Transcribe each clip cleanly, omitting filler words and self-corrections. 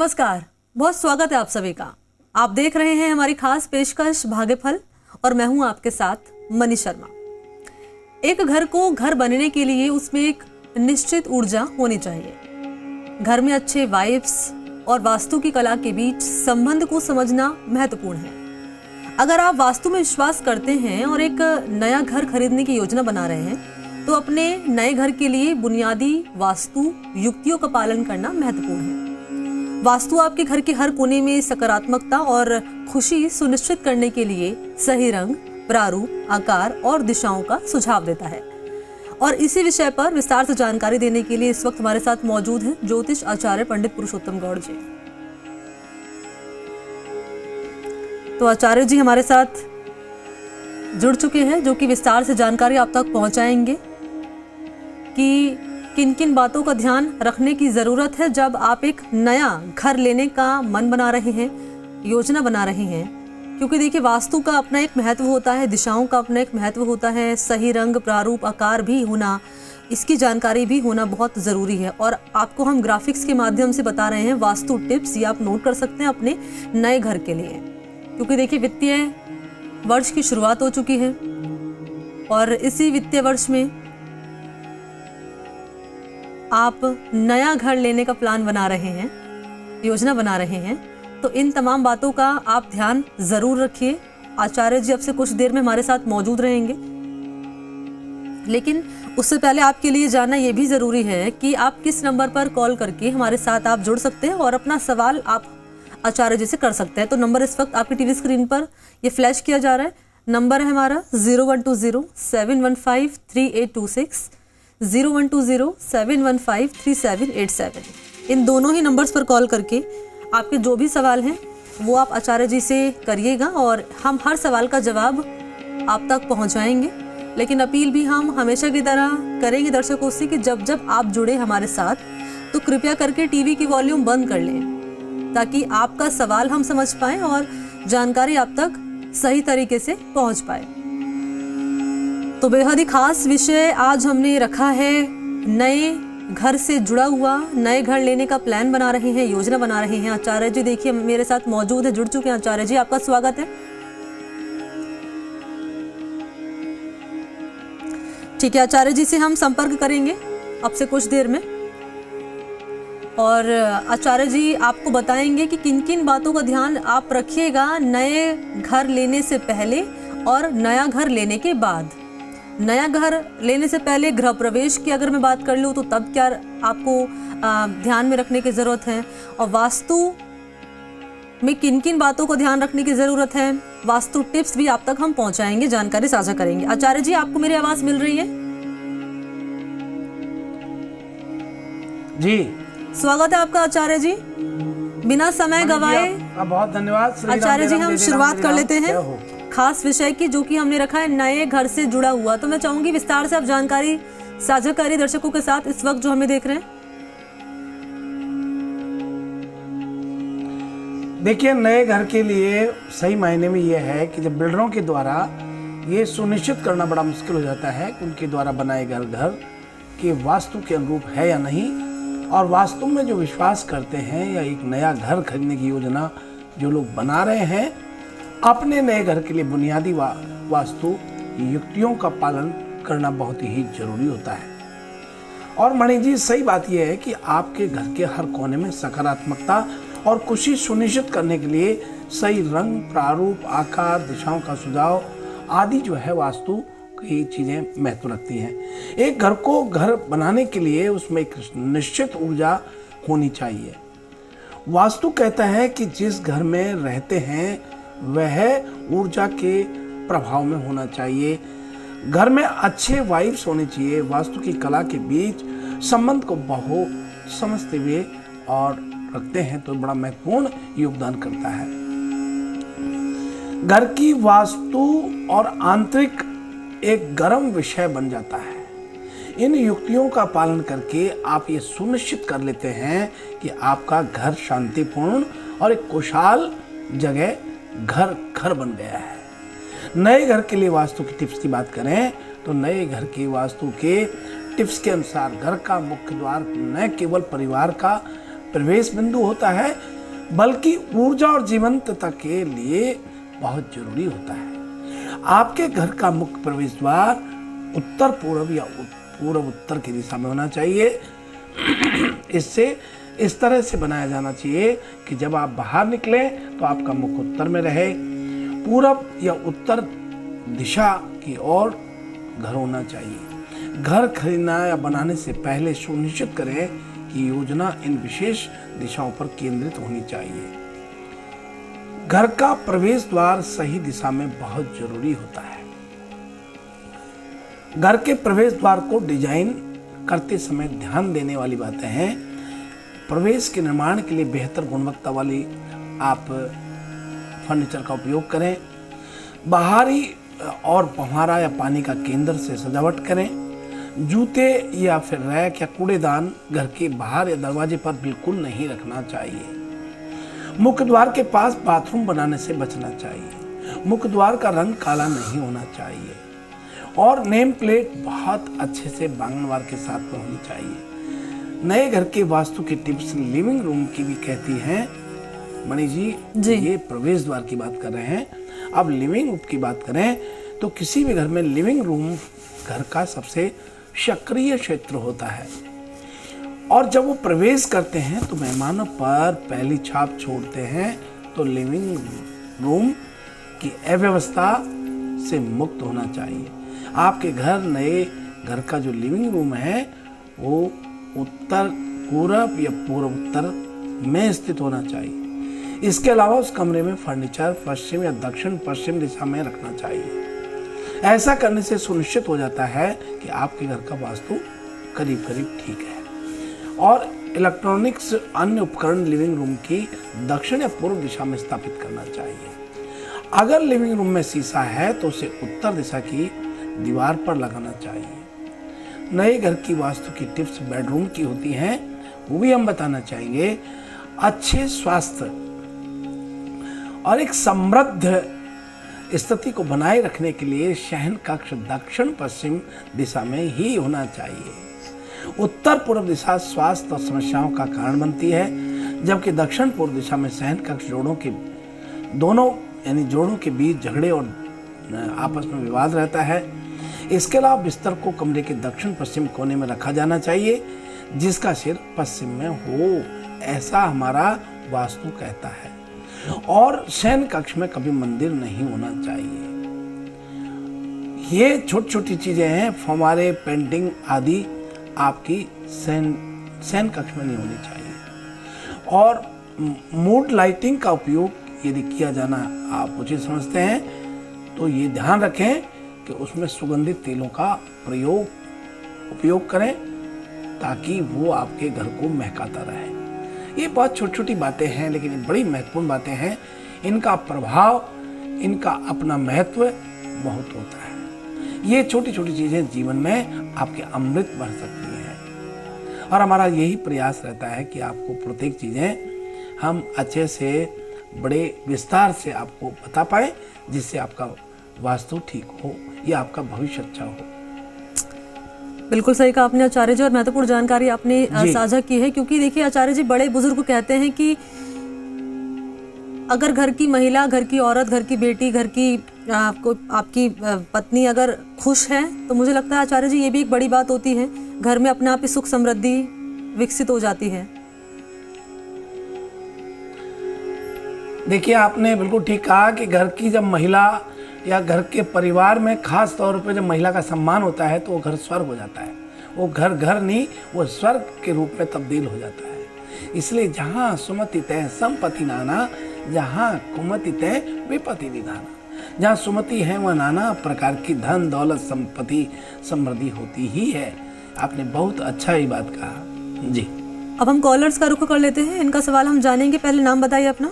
नमस्कार, बहुत स्वागत है आप सभी का। आप देख रहे हैं हमारी खास पेशकश भाग्यफल और मैं हूं आपके साथ मनी शर्मा। एक घर को घर बनने के लिए उसमें एक निश्चित ऊर्जा होनी चाहिए। घर में अच्छे वाइब्स और वास्तु की कला के बीच संबंध को समझना महत्वपूर्ण है। अगर आप वास्तु में विश्वास करते हैं और एक नया घर खरीदने की योजना बना रहे हैं तो अपने नए घर के लिए बुनियादी वास्तु युक्तियों का पालन करना महत्वपूर्ण है। वास्तु आपके घर के हर कोने में सकारात्मकता और खुशी सुनिश्चित करने के लिए सही रंग, प्रारूप, आकार और दिशाओं का सुझाव देता है। और इसी विषय पर विस्तार से जानकारी देने के लिए इस वक्त हमारे साथ मौजूद हैं ज्योतिष आचार्य पंडित पुरुषोत्तम गौड़ जी। तो आचार्य जी हमारे साथ जुड़ चुके हैं जो कि विस्तार से जानकारी आप तक पहुंचाएंगे कि किन किन बातों का ध्यान रखने की ज़रूरत है जब आप एक नया घर लेने का मन बना रहे हैं, योजना बना रहे हैं। क्योंकि देखिए, वास्तु का अपना एक महत्व होता है, दिशाओं का अपना एक महत्व होता है, सही रंग, प्रारूप, आकार भी होना, इसकी जानकारी भी होना बहुत ज़रूरी है। और आपको हम ग्राफिक्स के माध्यम से बता रहे हैं वास्तु टिप्स, ये आप नोट कर सकते हैं अपने नए घर के लिए। क्योंकि देखिए, वित्तीय वर्ष की शुरुआत हो चुकी है और इसी वित्तीय वर्ष में आप नया घर लेने का प्लान बना रहे हैं, योजना बना रहे हैं, तो इन तमाम बातों का आप ध्यान ज़रूर रखिए। आचार्य जी अब से कुछ देर में हमारे साथ मौजूद रहेंगे, लेकिन उससे पहले आपके लिए जानना ये भी ज़रूरी है कि आप किस नंबर पर कॉल करके हमारे साथ आप जुड़ सकते हैं और अपना सवाल आप आचार्य जी से कर सकते हैं। तो नंबर इस वक्त आपकी टीवी स्क्रीन पर ये फ्लैश किया जा रहा है। नंबर है हमारा 0120-715-3826, 0120-715-3787। इन दोनों ही नंबर्स पर कॉल करके आपके जो भी सवाल हैं वो आप आचार्य जी से करिएगा और हम हर सवाल का जवाब आप तक पहुंचाएंगे। लेकिन अपील भी हम हमेशा की तरह करेंगे दर्शकों से कि जब जब आप जुड़े हमारे साथ तो कृपया करके टीवी की वॉल्यूम बंद कर लें ताकि आपका सवाल हम समझ पाएँ और जानकारी आप तक सही तरीके से पहुँच पाए। तो बेहद ही खास विषय आज हमने रखा है, नए घर से जुड़ा हुआ, नए घर लेने का प्लान बना रहे हैं, योजना बना रहे हैं। आचार्य जी देखिए मेरे साथ मौजूद है, जुड़ चुके हैं। आचार्य जी आपका स्वागत है। ठीक है, आचार्य जी से हम संपर्क करेंगे अब से कुछ देर में और आचार्य जी आपको बताएंगे कि किन किन बातों का ध्यान आप रखिएगा नए घर लेने से पहले और नया घर लेने के बाद। नया घर लेने से पहले गृह प्रवेश की अगर मैं बात कर लूँ तो तब क्या आपको ध्यान में रखने की ज़रूरत है और वास्तु में किन किन बातों को ध्यान रखने की ज़रूरत है, वास्तु टिप्स भी आप तक हम पहुंचाएंगे, जानकारी साझा करेंगे। आचार्य जी आपको मेरी आवाज़ मिल रही है? जी, स्वागत है आपका आचार्य जी। बिना समय गवाए बहुत धन्यवाद आचार्य जी, हम शुरुआत कर लेते हैं खास विषय की जो कि हमने रखा है नए घर से जुड़ा हुआ। तो मैं चाहूंगी विस्तार से आप जानकारी साझा करिए दर्शकों के साथ इस वक्त जो हमें देख रहे हैं। देखिए, नए घर के लिए सही मायने में ये है कि जब बिल्डरों के द्वारा ये सुनिश्चित करना बड़ा मुश्किल हो जाता है कि उनके द्वारा बनाए गए घर के वास्तु के अनुरूप है या नहीं, और वास्तु में जो विश्वास करते हैं या एक नया घर खरीदने की योजना जो लोग बना रहे हैं, अपने नए घर के लिए बुनियादी वास्तु युक्तियों का पालन करना बहुत ही जरूरी होता है। और मणि जी, सही बात यह है कि आपके घर के हर कोने में सकारात्मकता और खुशी सुनिश्चित करने के लिए सही रंग, प्रारूप, आकार, दिशाओं का सुझाव आदि जो है वास्तु की चीज़ें महत्व रखती हैं। एक घर को घर बनाने के लिए उसमें एक निश्चित ऊर्जा होनी चाहिए। वास्तु कहता है कि जिस घर में रहते हैं वह ऊर्जा के प्रभाव में होना चाहिए। घर में अच्छे वाइब्स होने चाहिए। वास्तु की कला के बीच संबंध को बहुत समझते हुए और रखते हैं तो बड़ा महत्वपूर्ण योगदान करता है। घर की वास्तु और आंतरिक एक गर्म विषय बन जाता है। इन युक्तियों का पालन करके आप ये सुनिश्चित कर लेते हैं कि आपका घर शांतिपूर्ण और एक खुशहाल जगह घर बन गया है। नए घर के लिए वास्तु की टिप्स की बात करें तो नए घर की वास्तु के टिप्स के अनुसार घर का मुख्य द्वार न केवल परिवार का प्रवेश बिंदु होता है, बल्कि ऊर्जा और जीवंतता के लिए बहुत जरूरी होता है। आपके घर का मुख्य प्रवेश द्वार उत्तर पूर्व या पूर्व उत्तर की दिशा में होना चाहिए। इससे इस तरह से बनाया जाना चाहिए कि जब आप बाहर निकलें तो आपका मुख उत्तर में रहे। पूरब या उत्तर दिशा की ओर घर होना चाहिए। घर खरीदना या बनाने से पहले सुनिश्चित करें कि योजना इन विशेष दिशाओं पर केंद्रित होनी चाहिए। घर का प्रवेश द्वार सही दिशा में बहुत जरूरी होता है। घर के प्रवेश द्वार को डिजाइन करते समय ध्यान देने वाली बातें हैं। प्रवेश के निर्माण के लिए बेहतर गुणवत्ता वाली आप फर्नीचर का उपयोग करें। बाहरी और फव्वारा या पानी का केंद्र से सजावट करें। जूते या फिर रैक या कूड़ेदान घर के बाहर या दरवाजे पर बिल्कुल नहीं रखना चाहिए। मुख्य द्वार के पास बाथरूम बनाने से बचना चाहिए। मुख्य द्वार का रंग काला नहीं होना चाहिए और नेम प्लेट बहुत अच्छे से बांगनवार के साथ में होनी चाहिए। नए घर के वास्तु की टिप्स लिविंग रूम की भी कहती हैं। मणि जी ये प्रवेश द्वार की बात कर रहे हैं। अब लिविंग रूम की बात करें तो किसी भी घर में लिविंग रूम घर का सबसे सक्रिय क्षेत्र होता है और जब वो प्रवेश करते हैं तो मेहमानों पर पहली छाप छोड़ते हैं। तो लिविंग रूम की अव्यवस्था से मुक्त होना चाहिए। आपके नए घर का जो लिविंग रूम है वो उत्तर पूरब या पूर्व उत्तर में स्थित होना चाहिए। इसके अलावा उस कमरे में फर्नीचर पश्चिम या दक्षिण पश्चिम दिशा में रखना चाहिए। ऐसा करने से सुनिश्चित हो जाता है कि आपके घर का वास्तु करीब करीब ठीक है। और इलेक्ट्रॉनिक्स अन्य उपकरण लिविंग रूम की दक्षिण या पूर्व दिशा में स्थापित करना चाहिए। अगर लिविंग रूम में शीशा है तो उसे उत्तर दिशा की दीवार पर लगाना चाहिए। नए घर की वास्तु की टिप्स बेडरूम की होती हैं, वो भी हम बताना चाहेंगे। अच्छे स्वास्थ्य और एक समृद्ध स्थिति को बनाए रखने के लिए शयन कक्ष दक्षिण पश्चिम दिशा में ही होना चाहिए। उत्तर पूर्व दिशा स्वास्थ्य और समस्याओं का कारण बनती है, जबकि दक्षिण पूर्व दिशा में शयन कक्ष जोड़ों के बीच झगड़े और आपस में विवाद रहता है। इसके अलावा बिस्तर को कमरे के दक्षिण पश्चिम कोने में रखा जाना चाहिए, जिसका सिर पश्चिम में हो, ऐसा हमारा वास्तु कहता है। और शयन कक्ष में कभी मंदिर नहीं होना चाहिए। ये छोटी छोटी चीजें हैं, फव्वारे पेंटिंग आदि आपकी शयन कक्ष में नहीं होनी चाहिए। और मूड लाइटिंग का उपयोग यदि किया जाना आप उचित समझते हैं तो ये ध्यान रखें कि उसमें सुगंधित तेलों का उपयोग करें ताकि वो आपके घर को महकाता रहे। ये बहुत छोटी छोटी बातें हैं, लेकिन ये बड़ी महत्वपूर्ण बातें हैं। इनका प्रभाव, इनका अपना महत्व बहुत होता है। ये छोटी छोटी चीजें जीवन में आपके अमृत भर सकती हैं और हमारा यही प्रयास रहता है कि आपको प्रत्येक चीजें हम अच्छे से बड़े विस्तार से आपको बता पाए, जिससे आपका वास्तु ठीक हो या आपका भविष्य अच्छा हो। बिल्कुल सही कहा आपने आचार्य जी, और महत्वपूर्ण जानकारी आपने साझा की है। क्योंकि देखिए आचार्य जी, बड़े बुजुर्ग कहते हैं कि अगर घर की महिला, घर की औरत, घर की बेटी, घर की आपकी पत्नी अगर खुश है तो मुझे लगता है आचार्य जी ये भी एक बड़ी बात होती है। घर में अपने आप ही सुख समृद्धि विकसित हो जाती है। देखिए आपने बिल्कुल ठीक कहा कि घर की जब महिला या घर के परिवार में खास तौर पे जब महिला का सम्मान होता है तो वो घर स्वर्ग हो जाता है। वो घर नहीं, वो स्वर्ग के रूप में तब्दील हो जाता है। इसलिए जहाँ सुमति तय संपत्ति नाना, जहाँ कुमति तय विपत्ति निधाना। जहाँ सुमति है वह नाना प्रकार की धन दौलत संपत्ति समृद्धि होती ही है। आपने बहुत अच्छा ही बात कहा जी। अब हम कॉलर्स का रुख कर लेते हैं, इनका सवाल हम जानेंगे। पहले नाम बताइए अपना।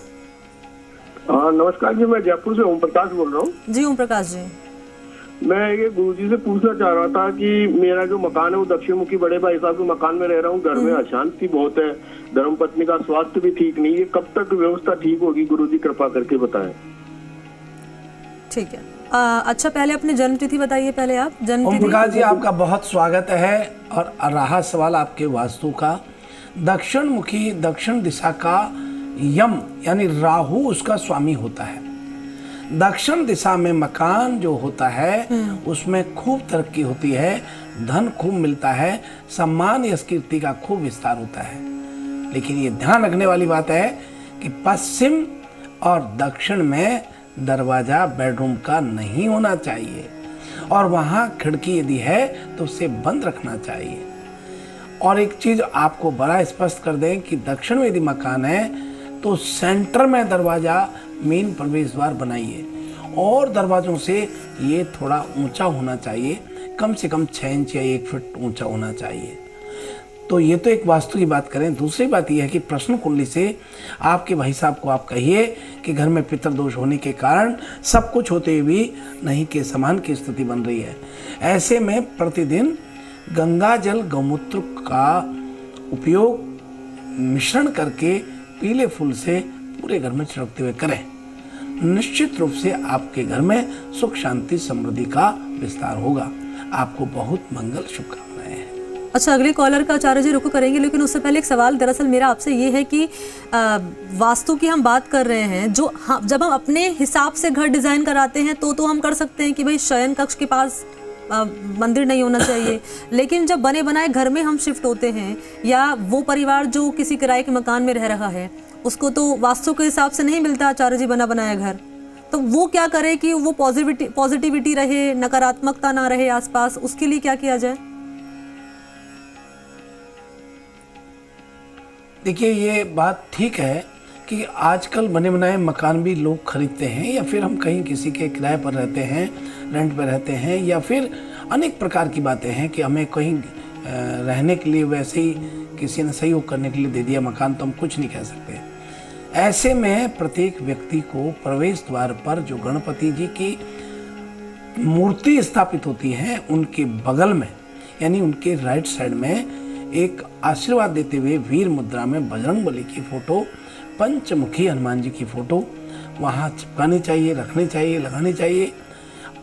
नमस्कार जी, मैं जयपुर से ओम प्रकाश बोल रहा हूँ। जी ओम प्रकाश जी, मैं ये गुरुजी से पूछना चाह रहा था कि मेरा जो मकान है वो दक्षिण मुखी बड़े भाई साहब के मकान में रह रहा हूँ। घर में अशांति बहुत है, धर्मपत्नी का स्वास्थ्य भी ठीक नहीं है। कब तक व्यवस्था ठीक होगी, गुरुजी कृपा करके बताएं। ठीक है। अच्छा पहले अपनी जन्म तिथि बताइए। पहले आप जन्म ओम प्रकाश जी, आपका बहुत स्वागत है और रहा सवाल आपके वास्तु का। दक्षिण मुखी, दक्षिण दिशा का यम यानी राहु उसका स्वामी होता है। दक्षिण दिशा में मकान जो होता है उसमें खूब तरक्की होती है, धन खूब मिलता है, सम्मान यश कीर्ति का खूब विस्तार होता है। लेकिन ये ध्यान रखने वाली बात है कि पश्चिम और दक्षिण में दरवाजा बेडरूम का नहीं होना चाहिए, और वहां खिड़की यदि है तो उसे बंद रखना चाहिए। और एक चीज आपको बड़ा स्पष्ट कर दें कि दक्षिण में यदि मकान है तो सेंटर में दरवाजा मेन प्रवेश द्वार बनाइए, और दरवाजों से ये थोड़ा ऊंचा होना चाहिए, कम से कम 6 इंच या 1 फीट ऊंचा होना चाहिए। तो ये तो एक वास्तु की बात करें। दूसरी बात यह है कि प्रश्न कुंडली से आपके भाई साहब को आप कहिए कि घर में पितृदोष होने के कारण सब कुछ होते हुए भी नहीं के समान की स्थिति बन रही है। ऐसे में प्रतिदिन गंगा जल गौमूत्र का उपयोग मिश्रण करके पीले फूल से पूरे घर में छिड़कते हुए करें। निश्चित रूप से आपके घर में सुख शांति समृद्धि का विस्तार होगा। आपको बहुत मंगल शुभकामनाएं हैं। अच्छा, अगले कॉलर का आचार्य जी रुको करेंगे, लेकिन उससे पहले एक सवाल दरअसल मेरा आपसे ये है कि वास्तु की हम बात कर रहे हैं, जो जब हम अपने हिसाब से घर डिजाइन कराते हैं तो हम कर सकते हैं कि भाई शयन कक्ष के पास मंदिर नहीं होना चाहिए, लेकिन जब बने बनाए घर में हम शिफ्ट होते हैं या वो परिवार जो किसी किराए के मकान में रह रहा है उसको तो वास्तु के हिसाब से नहीं मिलता आचार्य जी बना बनाया घर, तो वो क्या करे कि वो पॉजिटिविटी रहे, नकारात्मकता ना रहे आसपास, उसके लिए क्या किया जाए? देखिए, ये बात ठीक है कि आजकल बने बनाए मकान भी लोग खरीदते हैं, या फिर हम कहीं किसी के किराए पर रहते हैं, रेंट पर रहते हैं, या फिर अनेक प्रकार की बातें हैं कि हमें कहीं रहने के लिए वैसे ही किसी ने सहयोग करने के लिए दे दिया मकान, तो हम कुछ नहीं कह सकते। ऐसे में प्रत्येक व्यक्ति को प्रवेश द्वार पर जो गणपति जी की मूर्ति स्थापित होती है उनके बगल में यानी उनके राइट साइड में एक आशीर्वाद देते हुए वीर मुद्रा में बजरंगबली की फोटो, पंचमुखी हनुमान जी की फोटो वहाँ चिपकानी चाहिए, रखनी चाहिए, लगानी चाहिए।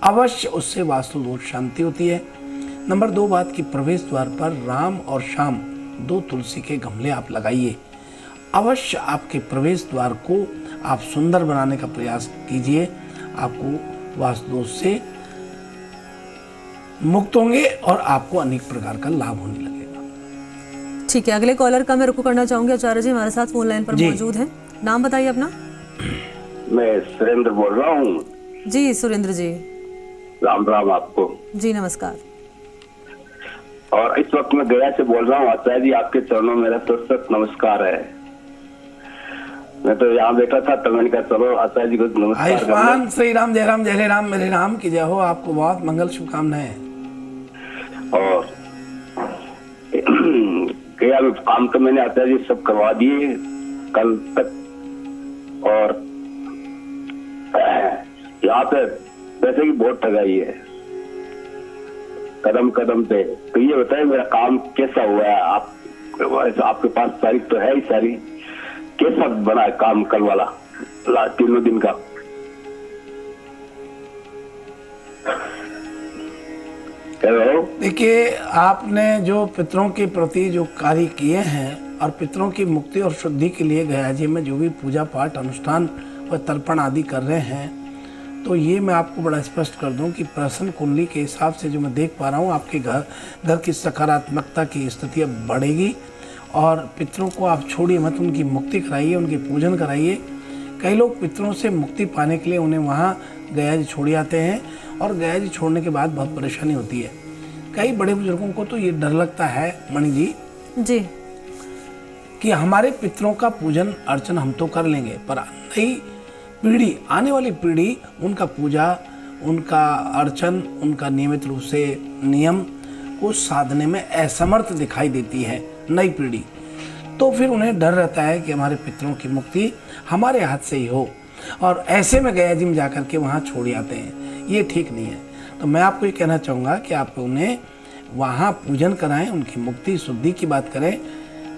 अवश्य उससे वास्तु दोष शांति होती है। नंबर 2 बात की प्रवेश द्वार पर राम और श्याम 2 तुलसी के गमले आप लगाइए। अवश्य आपके प्रवेश द्वार को आप सुंदर बनाने का प्रयास कीजिए, आपको वास्तु दोष से मुक्त होंगे और आपको अनेक प्रकार का लाभ होने लगेगा। ठीक है, अगले कॉलर का मैं रुको करना चाहूंगी। आचार्य जी हमारे साथ फोन लाइन पर मौजूद हैं, नाम बताइए अपना। मैं सुरेंद्र बोल रहा हूँ। जी सुरेंद्र जी, राम राम आपको। जी नमस्कार। और इस वक्त मैं गया से बोल रहा हूँ। आचार्य जी आपके चरणों में मेरा सशक्त नमस्कार है। मैं तो यहाँ बैठा था तो मैंने कहा चलो आचार्य जी को नमस्कार। आयुष्मान श्री राम, जय राम, जय राम, मेरे राम की जय हो। आपको बहुत मंगल शुभकामनाएं। और गया में काम तो मैंने आचार्य जी सब करवा दिए कल तक, और यहाँ पे पैसे की बहुत ठगाई है कदम कदम पे। तो ये बताए मेरा काम कैसा हुआ है? आपके पास तारीख तो है ही सारी, कैसा बना है काम कल वाला 3 दिन का? देखिए, आपने जो पितरों के प्रति जो कार्य किए हैं और पितरों की मुक्ति और शुद्धि के लिए गया जी में जो भी पूजा पाठ अनुष्ठान व तर्पण आदि कर रहे हैं, तो ये मैं आपको बड़ा स्पष्ट कर दूं कि प्रश्न कुंडली के हिसाब से जो मैं देख पा रहा हूँ, आपके घर की सकारात्मकता की स्थिति अब बढ़ेगी। और पितरों को आप छोड़िए मत, उनकी मुक्ति कराइए, उनकी पूजन कराइए। कई लोग पितरों से मुक्ति पाने के लिए उन्हें वहाँ गया जी छोड़ आते हैं, और गया जी छोड़ने के बाद बहुत परेशानी होती है। कई बड़े बुजुर्गों को तो ये डर लगता है मणि जी कि हमारे पितरों का पूजन अर्चन हम तो कर लेंगे, पर नई पीढ़ी, आने वाली पीढ़ी उनका पूजा, उनका अर्चन, उनका नियमित रूप से नियम को साधने में असमर्थ दिखाई देती है नई पीढ़ी। तो फिर उन्हें डर रहता है कि हमारे पितरों की मुक्ति हमारे हाथ से ही हो, और ऐसे में गया जी में जाकर के वहाँ छोड़ आते हैं। ये ठीक नहीं है। तो मैं आपको ये कहना चाहूँगा कि आप उन्हें वहाँ पूजन कराएं, उनकी मुक्ति शुद्धि की बात करें,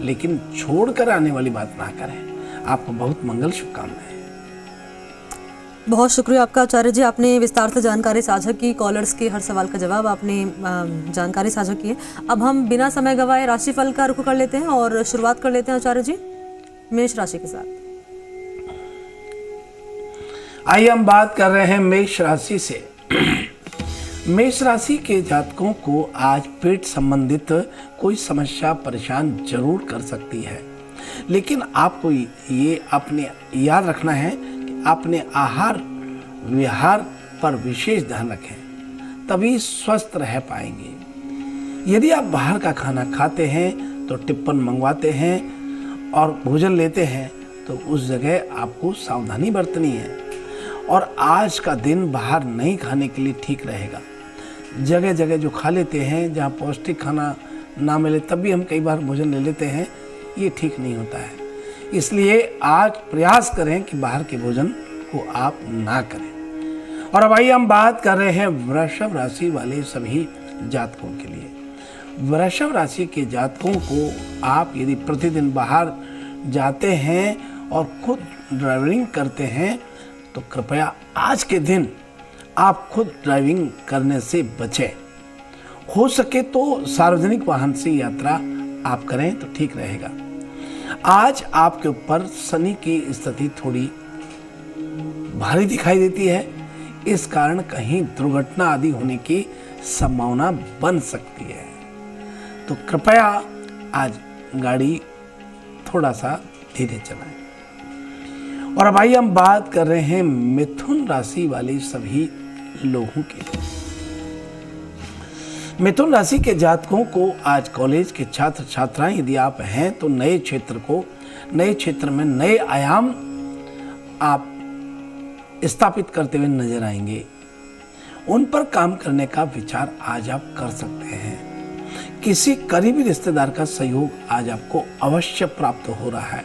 लेकिन छोड़ कर आने वाली बात ना करें। आपको बहुत मंगल शुभकामनाएं। बहुत शुक्रिया आपका आचार्य जी, आपने विस्तार से जानकारी साझा की, कॉलर्स के हर सवाल का जवाब आपने जानकारी साझा की है। अब हम बिना समय गवाए राशिफल का रुख कर लेते हैं और शुरुआत कर लेते हैं आचार्य जी मेष राशि के साथ। आइए हम बात कर रहे हैं मेष राशि से। मेष राशि के जातकों को आज पेट संबंधित कोई समस्या परेशान जरूर कर सकती है, लेकिन आपको ये अपने याद रखना है कि अपने आहार विहार पर विशेष ध्यान रखें, तभी स्वस्थ रह पाएंगे। यदि आप बाहर का खाना खाते हैं तो टिप्पण मंगवाते हैं और भोजन लेते हैं तो उस जगह आपको सावधानी बरतनी है और आज का दिन बाहर नहीं खाने के लिए ठीक रहेगा। जगह जगह जो खा लेते हैं, जहाँ पौष्टिक खाना ना मिले तब भी हम कई बार भोजन ले लेते हैं, ये ठीक नहीं होता है। इसलिए आज प्रयास करें कि बाहर के भोजन को आप ना करें। और अब आइए हम बात कर रहे हैं वृषभ राशि वाले सभी जातकों के लिए। वृषभ राशि के जातकों को आप यदि प्रतिदिन बाहर जाते हैं और खुद ड्राइविंग करते हैं तो कृपया आज के दिन आप खुद ड्राइविंग करने से बचें। हो सके तो सार्वजनिक वाहन से यात्रा आप करें तो ठीक रहेगा। आज आपके ऊपर शनि की स्थिति थोड़ी भारी दिखाई देती है, इस कारण कहीं दुर्घटना आदि होने की संभावना बन सकती है, तो कृपया आज गाड़ी थोड़ा सा धीरे चलाएं। और अब आइए हम बात कर रहे हैं मिथुन राशि वाले सभी लोगों के लिए। मिथुन राशि के जातकों को आज कॉलेज के छात्र छात्राएं यदि आप हैं तो नए क्षेत्र में नए आयाम आप स्थापित करते हुए नजर आएंगे। उन पर काम करने का विचार आज आप कर सकते हैं। किसी करीबी रिश्तेदार का सहयोग आज आपको अवश्य प्राप्त हो रहा है।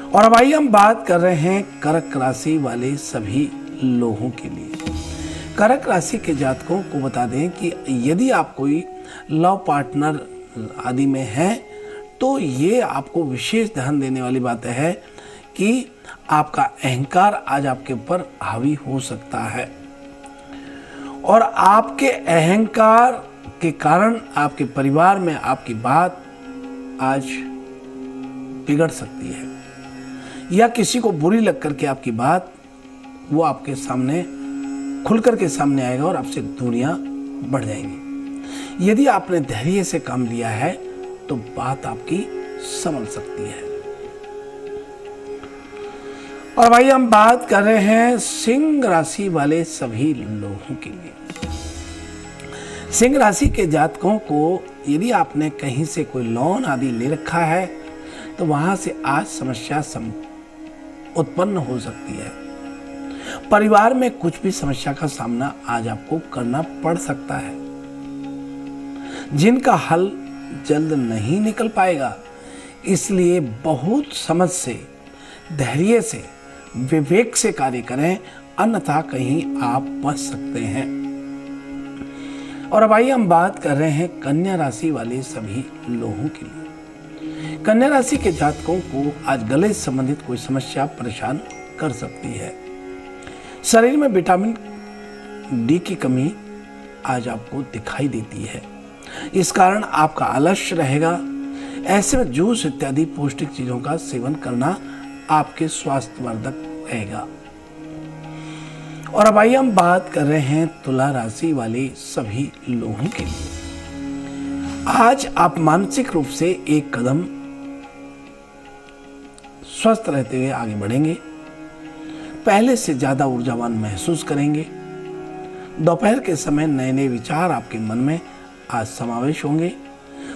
और अब आइए हम बात कर रहे हैं कर्क राशि वाले सभी लोगों के लिए। कर्क राशि के जातकों को बता दें कि यदि आप कोई लव पार्टनर आदि में हैं तो ये आपको विशेष ध्यान देने वाली बात है कि आपका अहंकार आज आपके ऊपर हावी हो सकता है और आपके अहंकार के कारण आपके परिवार में आपकी बात आज बिगड़ सकती है या किसी को बुरी लग करके आपकी बात वो आपके सामने खुलकर के सामने आएगा और आपसे दूरियां बढ़ जाएंगी। यदि आपने धैर्य से काम लिया है तो बात आपकी संभल सकती है। और भाई हम बात कर रहे हैं सिंह राशि वाले सभी लोगों के लिए। सिंह राशि के जातकों को यदि आपने कहीं से कोई लोन आदि ले रखा है तो वहां से आज समस्या उत्पन्न हो सकती है। परिवार में कुछ भी समस्या का सामना आज आपको करना पड़ सकता है, जिनका हल जल्द नहीं निकल पाएगा। इसलिए बहुत समझ से, धैर्य से, विवेक से कार्य करें, अन्यथा कहीं आप फंस सकते हैं। और अब आइए हम बात कर रहे हैं कन्या राशि वाले सभी लोगों के लिए। कन्या राशि के जातकों को आज गले से संबंधित कोई समस्या परेशान कर सकती है। शरीर में विटामिन डी की कमी आज आपको दिखाई देती है, इस कारण आपका आलस्य रहेगा। ऐसे में जूस इत्यादि पौष्टिक चीजों का सेवन करना आपके स्वास्थ्यवर्धक रहेगा। और अब आइए हम बात कर रहे हैं तुला राशि वाले सभी लोगों के लिए। आज आप मानसिक रूप से एक कदम स्वस्थ रहते हुए आगे बढ़ेंगे, पहले से ज्यादा ऊर्जावान महसूस करेंगे। दोपहर के समय नए नए विचार आपके मन में आज समावेश होंगे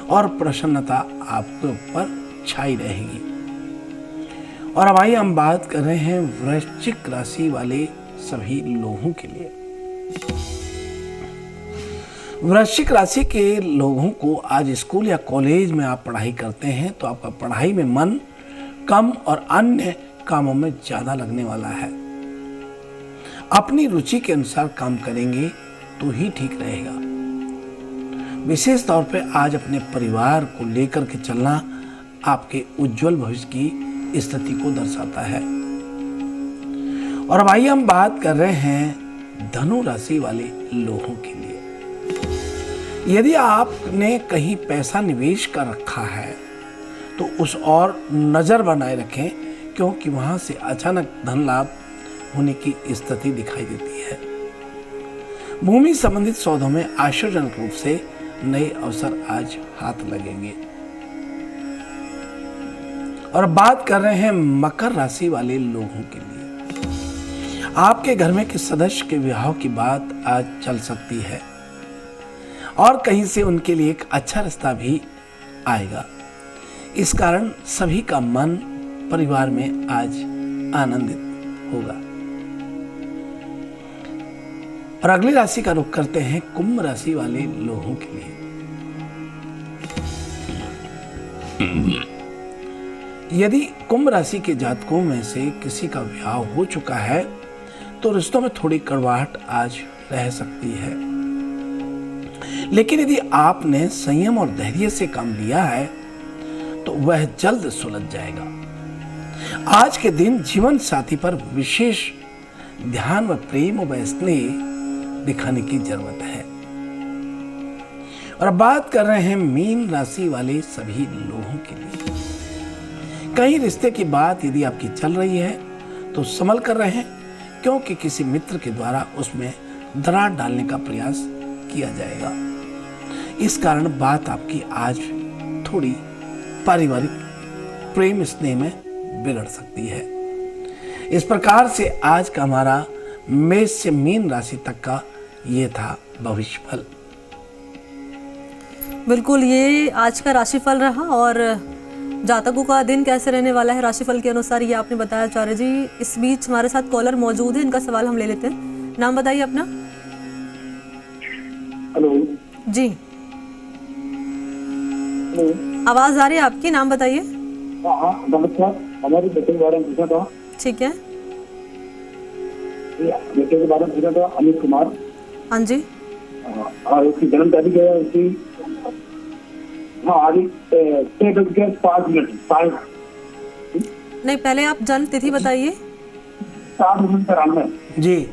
और प्रसन्नता आपके ऊपर छाई रहेगी। और अब आइए हम बात कर रहे हैं वृश्चिक राशि वाले सभी लोगों के लिए। वृश्चिक राशि के लोगों को आज स्कूल या कॉलेज में आप पढ़ाई करते हैं तो आपका पढ़ाई में मन कम और अन्य कामों में ज्यादा लगने वाला है। अपनी रुचि के अनुसार काम करेंगे तो ही ठीक रहेगा। विशेष तौर पे आज अपने परिवार को लेकर के चलना आपके उज्जवल भविष्य की स्थिति को दर्शाता है। और अब आइए हम बात कर रहे हैं धनु राशि वाले लोगों के लिए। यदि आपने कहीं पैसा निवेश कर रखा है तो उस और नजर बनाए रखें, क्योंकि वहां से अचानक धन लाभ होने की स्थिति दिखाई देती है। भूमि संबंधित सौदों में आश्चर्यजनक रूप से नए अवसर आज हाथ लगेंगे। और बात कर रहे हैं मकर राशि वाले लोगों के लिए। आपके घर में किस सदस्य के विवाह की बात आज चल सकती है और कहीं से उनके लिए एक अच्छा रिश्ता भी आएगा। इस कारण सभी का मन परिवार में आज आनंदित होगा। और अगली राशि का रुख करते हैं कुंभ राशि वाले लोगों के लिए। यदि कुंभ राशि के जातकों में से किसी का विवाह हो चुका है तो रिश्तों में थोड़ी कड़वाहट आज रह सकती है, लेकिन यदि आपने संयम और धैर्य से काम लिया है तो वह जल्द सुलझ जाएगा। आज के दिन जीवन साथी पर विशेष ध्यान व प्रेम व स्नेह दिखाने की जरूरत है। और अब बात कर रहे हैं मीन राशि वाले सभी लोगों के लिए। कई रिश्ते की बात यदि आपकी चल रही है तो संभल कर रहें, क्योंकि किसी मित्र के द्वारा उसमें दरार डालने का प्रयास किया जाएगा। इस कारण बात आपकी आज थोड़ी पारिवारिक प्रेम स्नेह में बिगड़ सकती है। इस प्रकार से आज का हमारा मेष से मीन राशि तक का ये था भविष्य फल। बिल्कुल, ये आज का राशिफल रहा। और जातकों का दिन कैसे रहने वाला है राशिफल के अनुसार ये आपने बताया आचार्य जी। इस बीच हमारे साथ कॉलर मौजूद है, इनका सवाल हम ले लेते हैं। नाम बताइए अपना। हेलो जी, हेलो, आवाज आ रही है आपकी, नाम बताइए। हाँ नमस्कार। हमारे बेटे के बारे में पूछा था। ठीक है, बेटे के बारे में पूछा था, अमित कुमार। हाँ जी, उसकी जन्म तारीख है उसकी 6:05। नहीं पहले आप जन्म तिथि बताइए। 7:93 जी,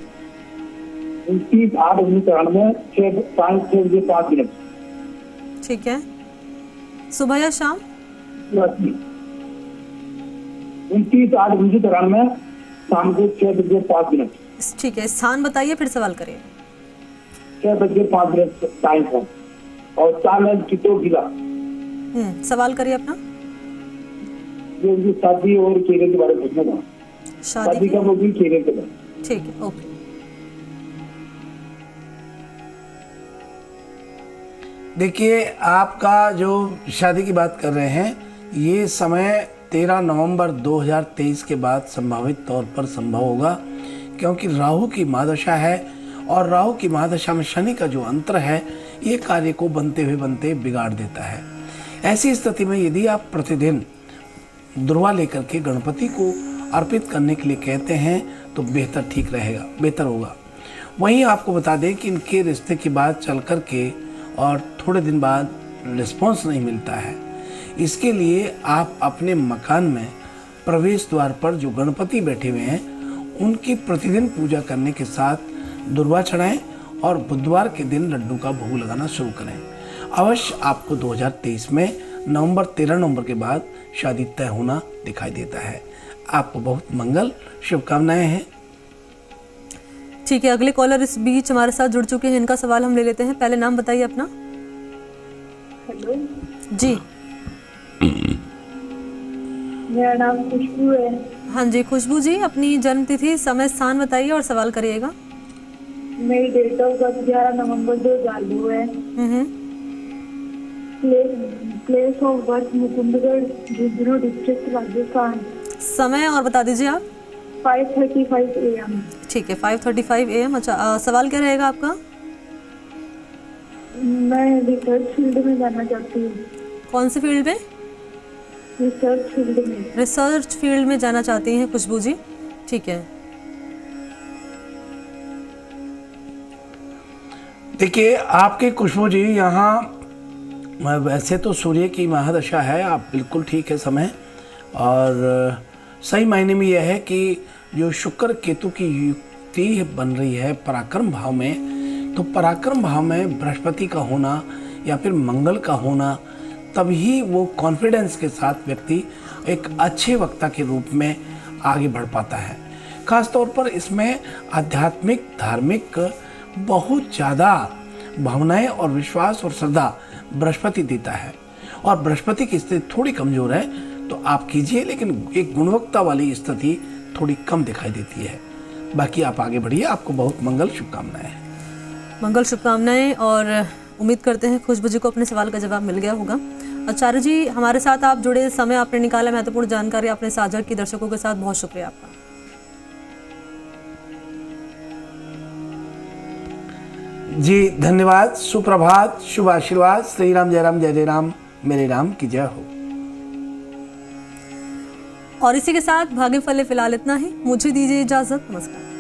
29/8/1993 6:05। ठीक है, सुबह या शाम? 29/8/1993 शाम को 6:05। ठीक है, स्थान बताइए फिर सवाल करिए। 6:05 टाइम है और साल है चित्तौड़ जिला। सवाल करिए अपना। ये उनकी शादी और केरियर के बारे में पूछना था। शादी कब होगी, केरियर के बारे। ठीक है, ओके। देखिए आपका जो शादी की बात कर रहे हैं, ये समय 13 नवंबर 2023 के बाद संभावित तौर पर संभव होगा, क्योंकि राहु की महादशा है और राहु की महादशा में शनि का जो अंतर है ये कार्य को बनते बिगाड़ देता है। ऐसी स्थिति में यदि आप प्रतिदिन दुर्वा लेकर के गणपति को अर्पित करने के लिए कहते हैं तो बेहतर होगा। वहीं आपको बता दें कि इनके रिश्ते की बात चल कर के और थोड़े दिन बाद रिस्पॉन्स नहीं मिलता है। इसके लिए आप अपने मकान में प्रवेश द्वार पर जो गणपति बैठे हुए हैं उनकी प्रतिदिन पूजा करने के साथ दुर्वा चढ़ाएं और बुधवार के दिन लड्डू का भोग लगाना शुरू करें। अवश्य आपको 2023 में 13 नवंबर के बाद शादी तय होना दिखाई देता है। आपको बहुत मंगल, शुभकामनाएं हैं। ठीक है, अगले कॉलर इस बीच हमारे साथ जुड़ चुके हैं, इनका सवाल हम ले लेते हैं। पहले नाम बताइए अपना। हेलो जी, मेरा नाम खुशबू है। हाँ जी खुशबू जी, अपनी जन्म तिथि समय स्थान बताइए और सवाल करिएगा। मेरी डेट ऑफ बर्थ 11 नवंबर 2002 है। Place of birth Mukundgarh, Jhunjhunu district, Rajasthan. समय और बता दीजिए आप। 5:35 AM। ठीक है, 5:35 AM। अच्छा, सवाल क्या रहेगा आपका? मैं रिसर्च फील्ड में जाना चाहती हूँ। कौन से फील्ड में? रिसर्च फील्ड में। रिसर्च फील्ड में जाना चाहती हैं खुशबू जी। ठीक है, देखिए आपके खुशबू जी, यहाँ वैसे तो सूर्य की महादशा है, आप बिल्कुल ठीक है समय। और सही मायने में यह है कि जो शुक्र केतु की युक्ति बन रही है पराक्रम भाव में, तो पराक्रम भाव में बृहस्पति का होना या फिर मंगल का होना, तभी वो कॉन्फिडेंस के साथ व्यक्ति एक अच्छे वक्ता के रूप में आगे बढ़ पाता है। खास तौर पर इसमें आध्यात्मिक धार्मिक बहुत ज़्यादा भावनाएं और विश्वास और श्रद्धा बृहस्पति देता है। और बृहस्पति की स्थिति थोड़ी कमज़ोर है तो आप कीजिए, लेकिन एक गुणवत्ता वाली स्थिति थोड़ी कम दिखाई देती है। बाकी आप आगे बढ़िए, आपको बहुत मंगल शुभकामनाएं। मंगल शुभकामनाएं, और उम्मीद करते हैं खुशबू जी को अपने सवाल का जवाब मिल गया होगा। आचार्य जी, हमारे साथ आप जुड़े, समय आपने निकाला, महत्वपूर्ण जानकारी आपने साझा की दर्शकों के साथ, बहुत शुक्रिया आपका। जी धन्यवाद, सुप्रभात, शुभ आशीर्वाद, श्री राम जय राम जय जय राम, मेरे राम की जय हो। और इसी के साथ भाग्यफल फिलहाल इतना ही, मुझे दीजिए इजाजत, नमस्कार।